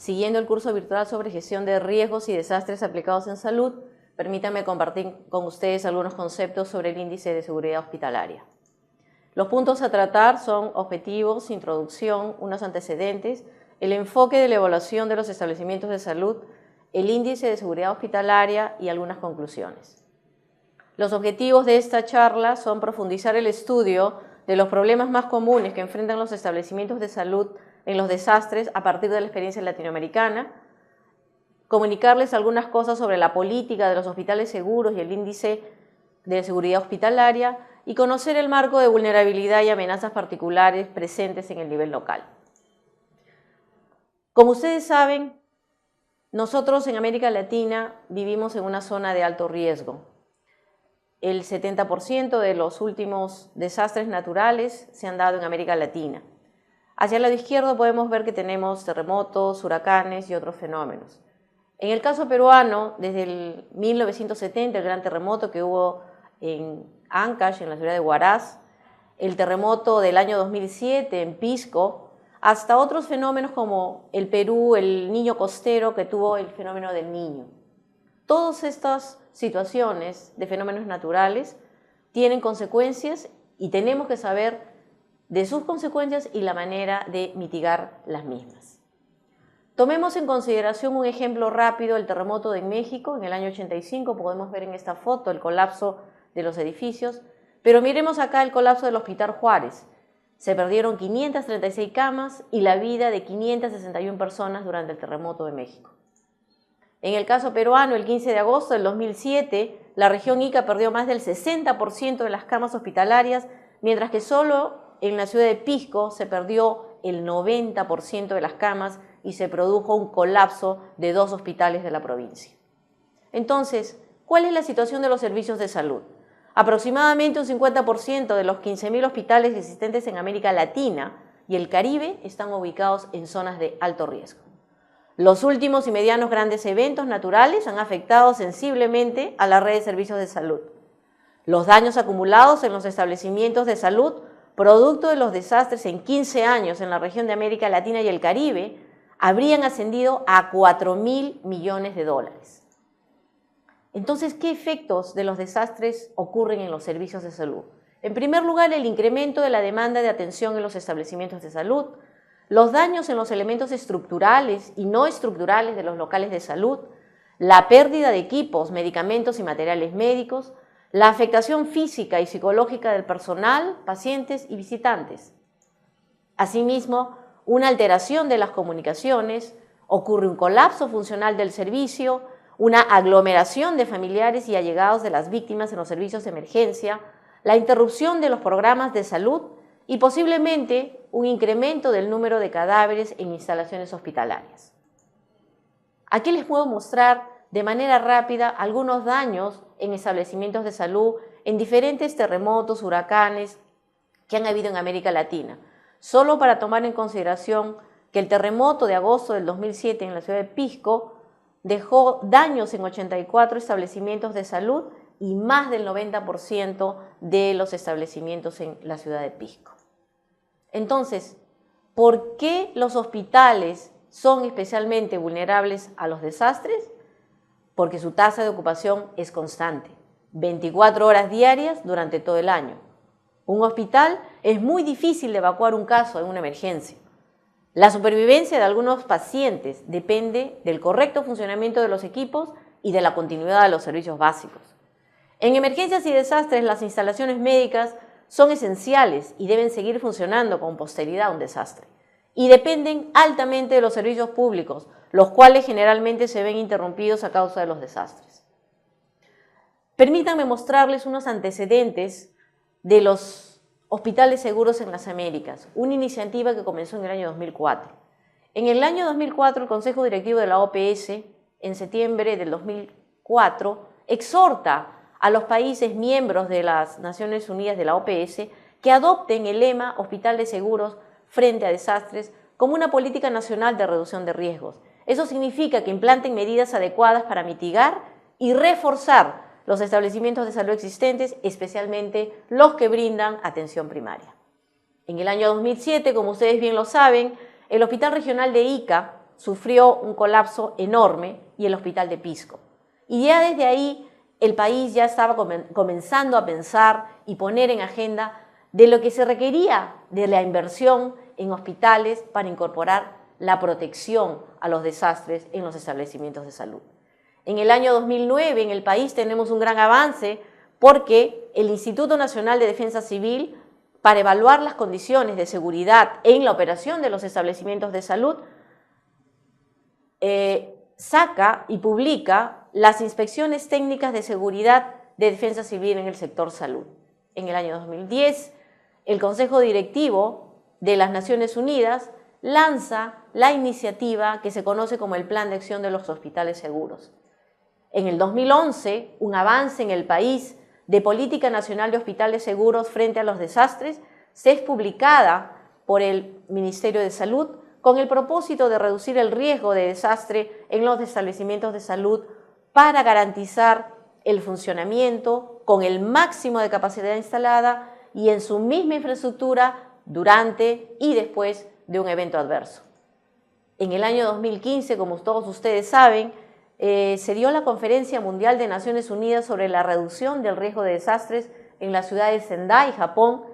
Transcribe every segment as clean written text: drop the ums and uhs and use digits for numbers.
Siguiendo el curso virtual sobre gestión de riesgos y desastres aplicados en salud, permítanme compartir con ustedes algunos conceptos sobre el índice de seguridad hospitalaria. Los puntos a tratar son objetivos, introducción, unos antecedentes, el enfoque de la evaluación de los establecimientos de salud, el índice de seguridad hospitalaria y algunas conclusiones. Los objetivos de esta charla son profundizar el estudio de los problemas más comunes que enfrentan los establecimientos de salud en los desastres a partir de la experiencia latinoamericana, comunicarles algunas cosas sobre la política de los hospitales seguros y el índice de seguridad hospitalaria y conocer el marco de vulnerabilidad y amenazas particulares presentes en el nivel local. Como ustedes saben, nosotros en América Latina vivimos en una zona de alto riesgo. El 70% de los últimos desastres naturales se han dado en América Latina. Hacia el lado izquierdo podemos ver que tenemos terremotos, huracanes y otros fenómenos. En el caso peruano, desde el 1970, el gran terremoto que hubo en Ancash, en la ciudad de Huaraz, el terremoto del año 2007 en Pisco, hasta otros fenómenos como el Perú, el Niño costero que tuvo el fenómeno del Niño. Todas estas situaciones de fenómenos naturales tienen consecuencias y tenemos que saber de sus consecuencias y la manera de mitigar las mismas. Tomemos en consideración un ejemplo rápido, el terremoto de México en el año 85, podemos ver en esta foto el colapso de los edificios, pero miremos acá el colapso del Hospital Juárez. Se perdieron 536 camas y la vida de 561 personas durante el terremoto de México. En el caso peruano, el 15 de agosto del 2007, la región Ica perdió más del 60% de las camas hospitalarias, mientras que solo en la ciudad de Pisco se perdió el 90% de las camas y se produjo un colapso de 2 hospitales de la provincia. Entonces, ¿cuál es la situación de los servicios de salud? Aproximadamente un 50% de los 15.000 hospitales existentes en América Latina y el Caribe están ubicados en zonas de alto riesgo. Los últimos y medianos grandes eventos naturales han afectado sensiblemente a la red de servicios de salud. Los daños acumulados en los establecimientos de salud, producto de los desastres en 15 años en la región de América Latina y el Caribe, habrían ascendido a 4.000 millones de dólares. Entonces, ¿qué efectos de los desastres ocurren en los servicios de salud? En primer lugar, el incremento de la demanda de atención en los establecimientos de salud, los daños en los elementos estructurales y no estructurales de los locales de salud, la pérdida de equipos, medicamentos y materiales médicos, la afectación física y psicológica del personal, pacientes y visitantes. Asimismo, una alteración de las comunicaciones, ocurre un colapso funcional del servicio, una aglomeración de familiares y allegados de las víctimas en los servicios de emergencia, la interrupción de los programas de salud y posiblemente un incremento del número de cadáveres en instalaciones hospitalarias. Aquí les puedo mostrar de manera rápida algunos daños en establecimientos de salud en diferentes terremotos, huracanes que han habido en América Latina. Solo para tomar en consideración que el terremoto de agosto del 2007 en la ciudad de Pisco dejó daños en 84 establecimientos de salud y más del 90% de los establecimientos en la ciudad de Pisco. Entonces, ¿por qué los hospitales son especialmente vulnerables a los desastres? Porque su tasa de ocupación es constante, 24 horas diarias durante todo el año. Un hospital es muy difícil de evacuar un caso en una emergencia. La supervivencia de algunos pacientes depende del correcto funcionamiento de los equipos y de la continuidad de los servicios básicos. En emergencias y desastres, las instalaciones médicas son esenciales y deben seguir funcionando con posterioridad a un desastre. Y dependen altamente de los servicios públicos, los cuales generalmente se ven interrumpidos a causa de los desastres. Permítanme mostrarles unos antecedentes de los hospitales seguros en las Américas, una iniciativa que comenzó en el año 2004. En el año 2004, el Consejo Directivo de la OPS, en septiembre del 2004, exhorta a los países miembros de las Naciones Unidas de la OPS que adopten el lema Hospitales Seguros frente a desastres como una política nacional de reducción de riesgos. Eso significa que implanten medidas adecuadas para mitigar y reforzar los establecimientos de salud existentes, especialmente los que brindan atención primaria. En el año 2007, como ustedes bien lo saben, el Hospital Regional de Ica sufrió un colapso enorme y el hospital de Pisco. Y ya desde ahí el país ya estaba comenzando a pensar y poner en agenda de lo que se requería de la inversión en hospitales para incorporar la protección a los desastres en los establecimientos de salud. En el año 2009 en el país tenemos un gran avance porque el Instituto Nacional de Defensa Civil, para evaluar las condiciones de seguridad en la operación de los establecimientos de salud, saca y publica las inspecciones técnicas de seguridad de defensa civil en el sector salud. En el año 2010, el Consejo Directivo de las Naciones Unidas lanza la iniciativa que se conoce como el Plan de Acción de los Hospitales Seguros. En el 2011, un avance en el país de Política Nacional de Hospitales Seguros frente a los desastres es publicada por el Ministerio de Salud con el propósito de reducir el riesgo de desastre en los establecimientos de salud para garantizar el funcionamiento con el máximo de capacidad instalada y en su misma infraestructura durante y después de un evento adverso. En el año 2015, como todos ustedes saben, se dio la Conferencia Mundial de Naciones Unidas sobre la reducción del riesgo de desastres en la ciudad de Sendai, Japón,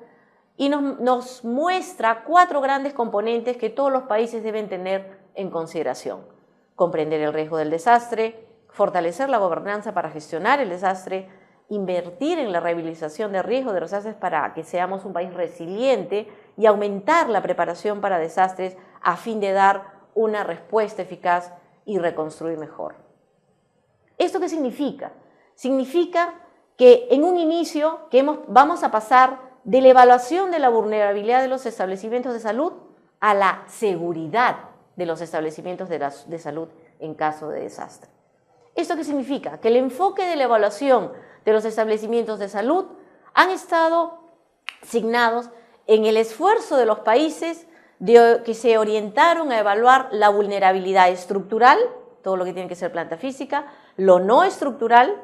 y nos muestra 4 grandes componentes que todos los países deben tener en consideración. Comprender el riesgo del desastre, fortalecer la gobernanza para gestionar el desastre, invertir en la rehabilitación de riesgo de desastres para que seamos un país resiliente y aumentar la preparación para desastres a fin de dar una respuesta eficaz y reconstruir mejor. ¿Esto qué significa? Significa que en un inicio vamos a pasar de la evaluación de la vulnerabilidad de los establecimientos de salud a la seguridad de los establecimientos de salud en caso de desastre. ¿Esto qué significa? Que el enfoque de la evaluación de los establecimientos de salud han estado asignados en el esfuerzo de los países que se orientaron a evaluar la vulnerabilidad estructural, todo lo que tiene que ser planta física, lo no estructural,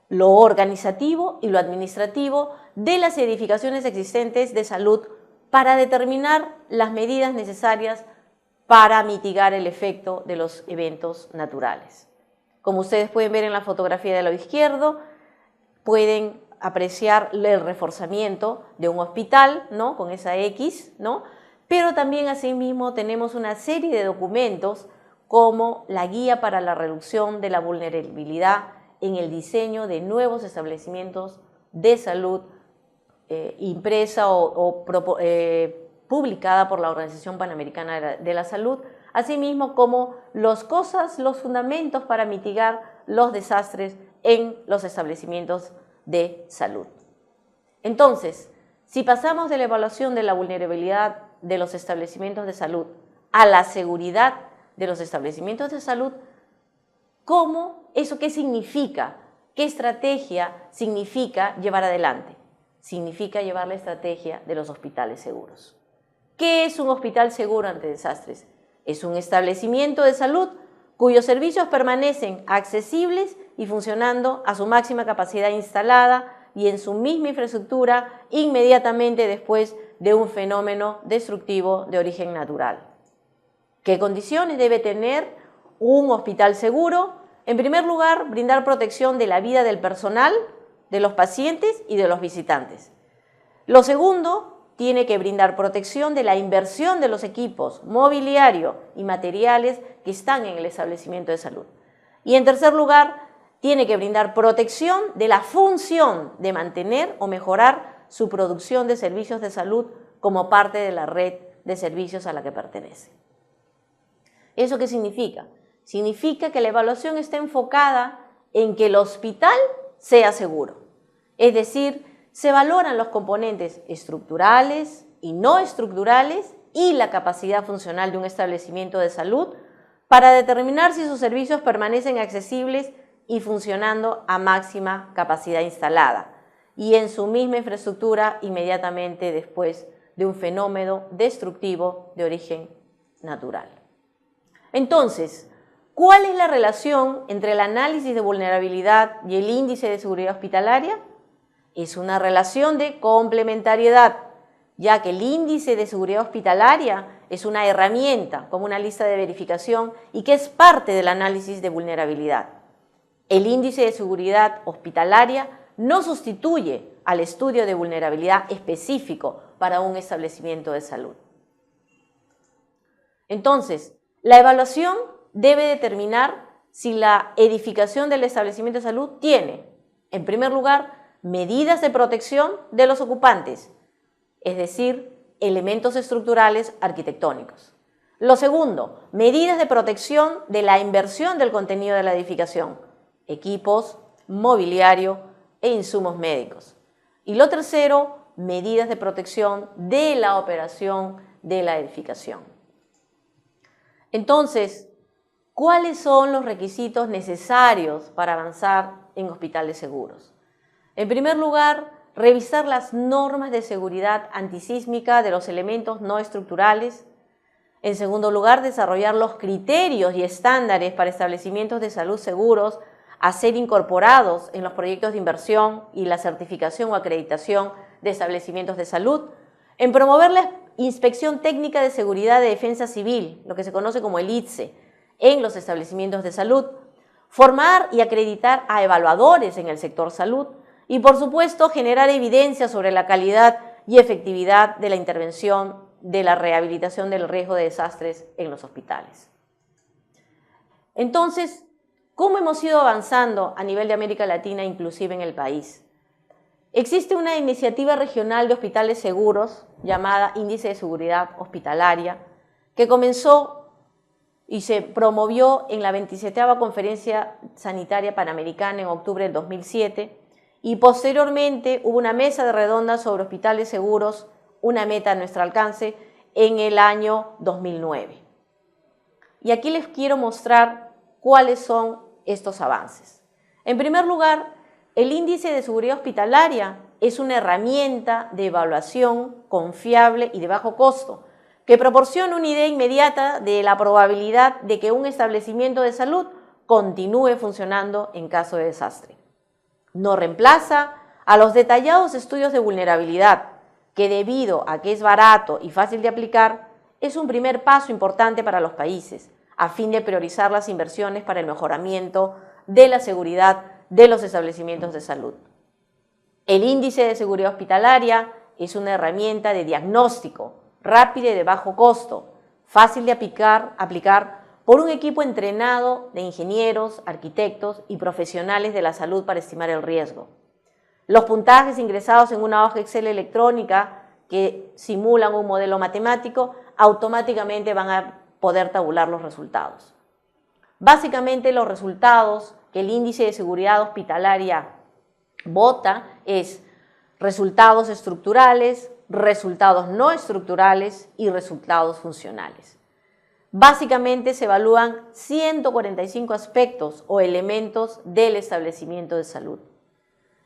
lo organizativo y lo administrativo de las edificaciones existentes de salud para determinar las medidas necesarias para mitigar el efecto de los eventos naturales. Como ustedes pueden ver en la fotografía del lado izquierdo, pueden apreciar el reforzamiento de un hospital, ¿no?, con esa X, ¿no?, pero también asimismo tenemos una serie de documentos como la guía para la reducción de la vulnerabilidad en el diseño de nuevos establecimientos de salud impresa o publicada por la Organización Panamericana de la Salud, asimismo como los fundamentos para mitigar los desastres en los establecimientos de salud. Entonces, si pasamos de la evaluación de la vulnerabilidad de los establecimientos de salud a la seguridad de los establecimientos de salud, ¿eso qué significa? ¿Qué estrategia significa llevar adelante? Significa llevar la estrategia de los hospitales seguros. ¿Qué es un hospital seguro ante desastres? Es un establecimiento de salud cuyos servicios permanecen accesibles y funcionando a su máxima capacidad instalada y en su misma infraestructura inmediatamente después de un fenómeno destructivo de origen natural. ¿Qué condiciones debe tener un hospital seguro? En primer lugar, brindar protección de la vida del personal, de los pacientes y de los visitantes. Lo segundo, tiene que brindar protección de la inversión de los equipos, mobiliario y materiales que están en el establecimiento de salud. Y en tercer lugar, tiene que brindar protección de la función de mantener o mejorar su producción de servicios de salud como parte de la red de servicios a la que pertenece. ¿Eso qué significa? Significa que la evaluación está enfocada en que el hospital sea seguro. Es decir, se valoran los componentes estructurales y no estructurales y la capacidad funcional de un establecimiento de salud para determinar si sus servicios permanecen accesibles y funcionando a máxima capacidad instalada y en su misma infraestructura inmediatamente después de un fenómeno destructivo de origen natural. Entonces, ¿cuál es la relación entre el análisis de vulnerabilidad y el índice de seguridad hospitalaria? Es una relación de complementariedad. ya que el índice de seguridad hospitalaria es una herramienta, como una lista de verificación, y que es parte del análisis de vulnerabilidad. El índice de seguridad hospitalaria no sustituye al estudio de vulnerabilidad específico para un establecimiento de salud. Entonces, la evaluación debe determinar si la edificación del establecimiento de salud tiene, en primer lugar, medidas de protección de los ocupantes, es decir, elementos estructurales arquitectónicos. Lo segundo, medidas de protección de la inversión del contenido de la edificación, equipos, mobiliario e insumos médicos. Y lo tercero, medidas de protección de la operación de la edificación. Entonces, ¿cuáles son los requisitos necesarios para avanzar en hospitales seguros? En primer lugar, revisar las normas de seguridad antisísmica de los elementos no estructurales. En segundo lugar, desarrollar los criterios y estándares para establecimientos de salud seguros a ser incorporados en los proyectos de inversión y la certificación o acreditación de establecimientos de salud. En promover la inspección técnica de seguridad de defensa civil, lo que se conoce como el ITSE, en los establecimientos de salud. Formar y acreditar a evaluadores en el sector salud. Y, por supuesto, generar evidencia sobre la calidad y efectividad de la intervención de la rehabilitación del riesgo de desastres en los hospitales. Entonces, ¿cómo hemos ido avanzando a nivel de América Latina, inclusive en el país? Existe una iniciativa regional de hospitales seguros llamada Índice de Seguridad Hospitalaria, que comenzó y se promovió en la 27ª Conferencia Sanitaria Panamericana en octubre del 2007, y posteriormente hubo una mesa de redonda sobre hospitales seguros, una meta a nuestro alcance, en el año 2009. Y aquí les quiero mostrar cuáles son estos avances. En primer lugar, el índice de seguridad hospitalaria es una herramienta de evaluación confiable y de bajo costo, que proporciona una idea inmediata de la probabilidad de que un establecimiento de salud continúe funcionando en caso de desastre. No reemplaza a los detallados estudios de vulnerabilidad, que debido a que es barato y fácil de aplicar, es un primer paso importante para los países, a fin de priorizar las inversiones para el mejoramiento de la seguridad de los establecimientos de salud. El índice de seguridad hospitalaria es una herramienta de diagnóstico rápida y de bajo costo, fácil de aplicar por un equipo entrenado de ingenieros, arquitectos y profesionales de la salud para estimar el riesgo. Los puntajes ingresados en una hoja Excel electrónica que simulan un modelo matemático automáticamente van a poder tabular los resultados. Básicamente, los resultados que el índice de seguridad hospitalaria bota es resultados estructurales, resultados no estructurales y resultados funcionales. Básicamente se evalúan 145 aspectos o elementos del establecimiento de salud.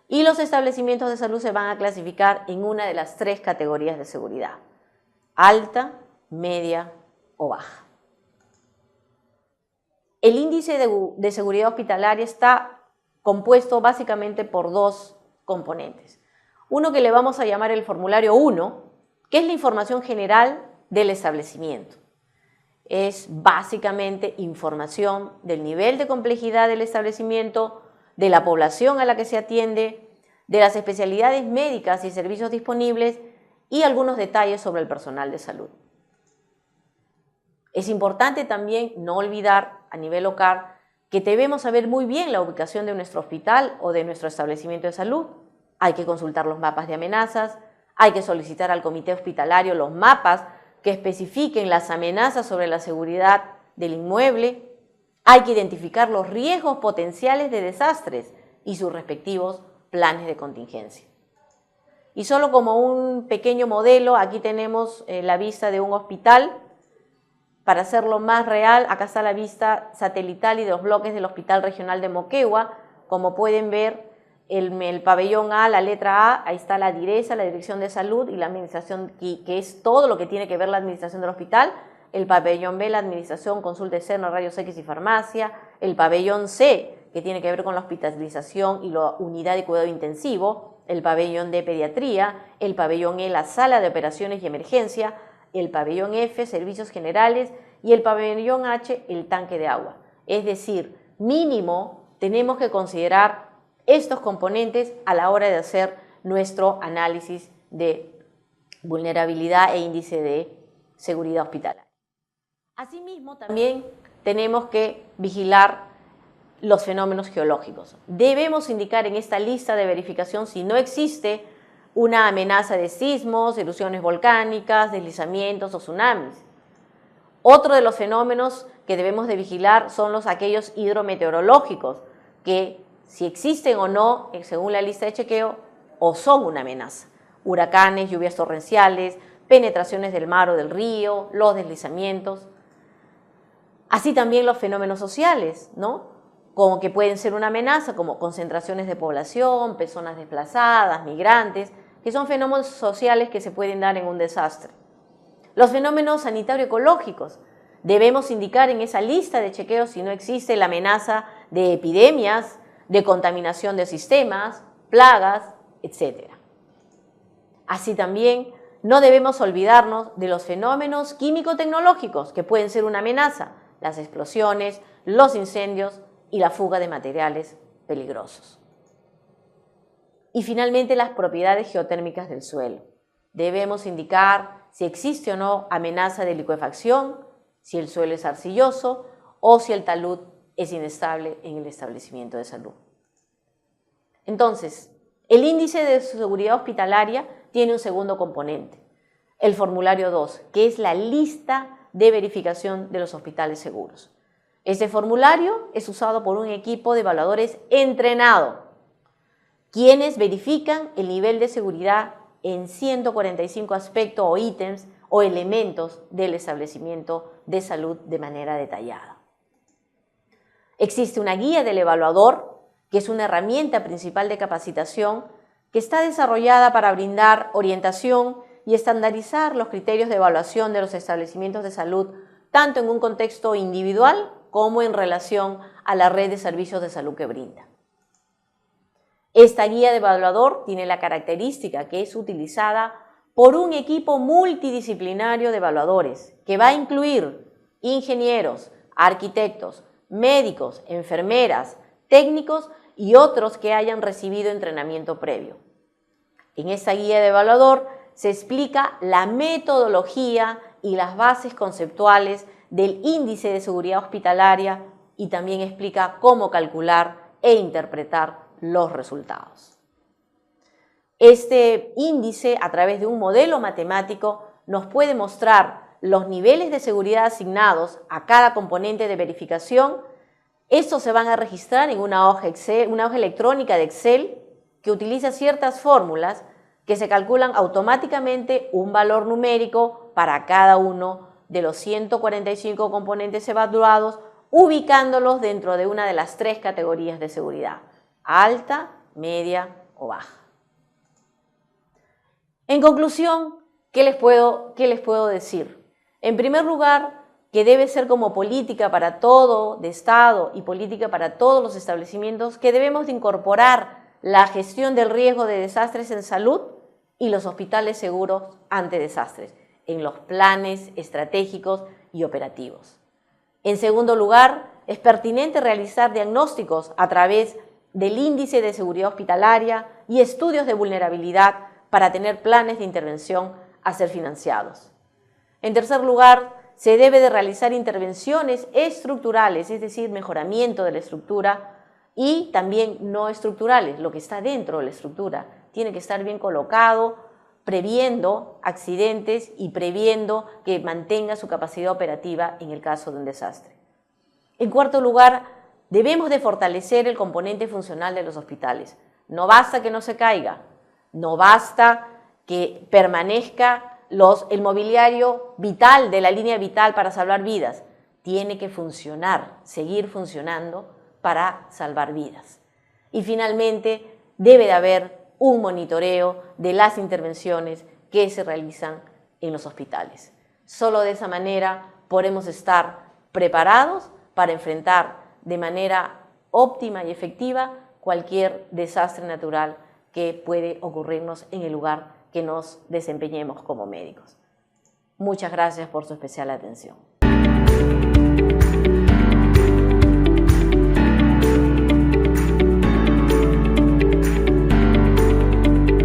Y los establecimientos de salud se van a clasificar en una de las 3 categorías de seguridad: alta, media o baja. El índice de seguridad hospitalaria está compuesto básicamente por 2 componentes. Uno que le vamos a llamar el formulario 1, que es la información general del establecimiento. Es básicamente información del nivel de complejidad del establecimiento, de la población a la que se atiende, de las especialidades médicas y servicios disponibles y algunos detalles sobre el personal de salud. Es importante también no olvidar a nivel local que debemos saber muy bien la ubicación de nuestro hospital o de nuestro establecimiento de salud. Hay que consultar los mapas de amenazas, hay que solicitar al comité hospitalario los mapas que especifiquen las amenazas sobre la seguridad del inmueble, hay que identificar los riesgos potenciales de desastres y sus respectivos planes de contingencia. Y solo como un pequeño modelo, aquí tenemos la vista de un hospital. Para hacerlo más real, acá está la vista satelital y de los bloques del Hospital Regional de Moquegua. Como pueden ver, el pabellón A, la letra A, ahí está la DIRESA, la Dirección de Salud y la Administración, que es todo lo que tiene que ver la administración del hospital. El pabellón B, la Administración, Consulta Externa, Rayos X y Farmacia. El pabellón C, que tiene que ver con la hospitalización y la unidad de cuidado intensivo. el pabellón de pediatría, el pabellón E, la sala de operaciones y emergencia, el pabellón F, servicios generales, y el pabellón H, el tanque de agua. Es decir, mínimo tenemos que considerar estos componentes a la hora de hacer nuestro análisis de vulnerabilidad e índice de seguridad hospitalaria. Asimismo, también tenemos que vigilar los fenómenos geológicos. Debemos indicar en esta lista de verificación si no existe una amenaza de sismos, erupciones volcánicas, deslizamientos o tsunamis. Otro de los fenómenos que debemos de vigilar son aquellos hidrometeorológicos, que si existen o no, según la lista de chequeo, o son una amenaza. Huracanes, lluvias torrenciales, penetraciones del mar o del río, los deslizamientos. Así también los fenómenos sociales, ¿no? Como que pueden ser una amenaza, como concentraciones de población, personas desplazadas, migrantes, que son fenómenos sociales que se pueden dar en un desastre. Los fenómenos sanitario-ecológicos. Debemos indicar en esa lista de chequeos si no existe la amenaza de epidemias, de contaminación de sistemas, plagas, etc. Así también no debemos olvidarnos de los fenómenos químico-tecnológicos que pueden ser una amenaza, las explosiones, los incendios y la fuga de materiales peligrosos. Y finalmente, las propiedades geotérmicas del suelo. Debemos indicar si existe o no amenaza de licuefacción, si el suelo es arcilloso o si el talud es inestable en el establecimiento de salud. Entonces, el índice de seguridad hospitalaria tiene un segundo componente, el formulario 2, que es la lista de verificación de los hospitales seguros. Este formulario es usado por un equipo de evaluadores entrenado, quienes verifican el nivel de seguridad en 145 aspectos o ítems o elementos del establecimiento de salud de manera detallada. Existe una guía del evaluador, que es una herramienta principal de capacitación que está desarrollada para brindar orientación y estandarizar los criterios de evaluación de los establecimientos de salud, tanto en un contexto individual como en relación a la red de servicios de salud que brinda. Esta guía de evaluador tiene la característica que es utilizada por un equipo multidisciplinario de evaluadores que va a incluir ingenieros, arquitectos, médicos, enfermeras, técnicos y otros que hayan recibido entrenamiento previo. En esta guía de evaluador se explica la metodología y las bases conceptuales del índice de seguridad hospitalaria y también explica cómo calcular e interpretar los resultados. Este índice, a través de un modelo matemático, nos puede mostrar los niveles de seguridad asignados a cada componente de verificación. Estos se van a registrar en una hoja electrónica de Excel que utiliza ciertas fórmulas que se calculan automáticamente un valor numérico para cada uno de los 145 componentes evaluados, ubicándolos dentro de una de las 3 categorías de seguridad: alta, media o baja. En conclusión, ¿qué les puedo decir? En primer lugar, que debe ser como política para todo de Estado y política para todos los establecimientos, que debemos de incorporar la gestión del riesgo de desastres en salud y los hospitales seguros ante desastres en los planes estratégicos y operativos. En segundo lugar, es pertinente realizar diagnósticos a través del índice de seguridad hospitalaria y estudios de vulnerabilidad para tener planes de intervención a ser financiados. En tercer lugar, se debe de realizar intervenciones estructurales, es decir, mejoramiento de la estructura, y también no estructurales, lo que está dentro de la estructura. Tiene que estar bien colocado, previendo accidentes y previendo que mantenga su capacidad operativa en el caso de un desastre. En cuarto lugar, debemos de fortalecer el componente funcional de los hospitales. No basta que no se caiga, no basta que permanezca el mobiliario vital de la línea vital para salvar vidas. Tiene que funcionar, seguir funcionando para salvar vidas. Y finalmente, debe de haber un monitoreo de las intervenciones que se realizan en los hospitales. Solo de esa manera podremos estar preparados para enfrentar de manera óptima y efectiva cualquier desastre natural que puede ocurrirnos en el lugar que nos desempeñemos como médicos. Muchas gracias por su especial atención.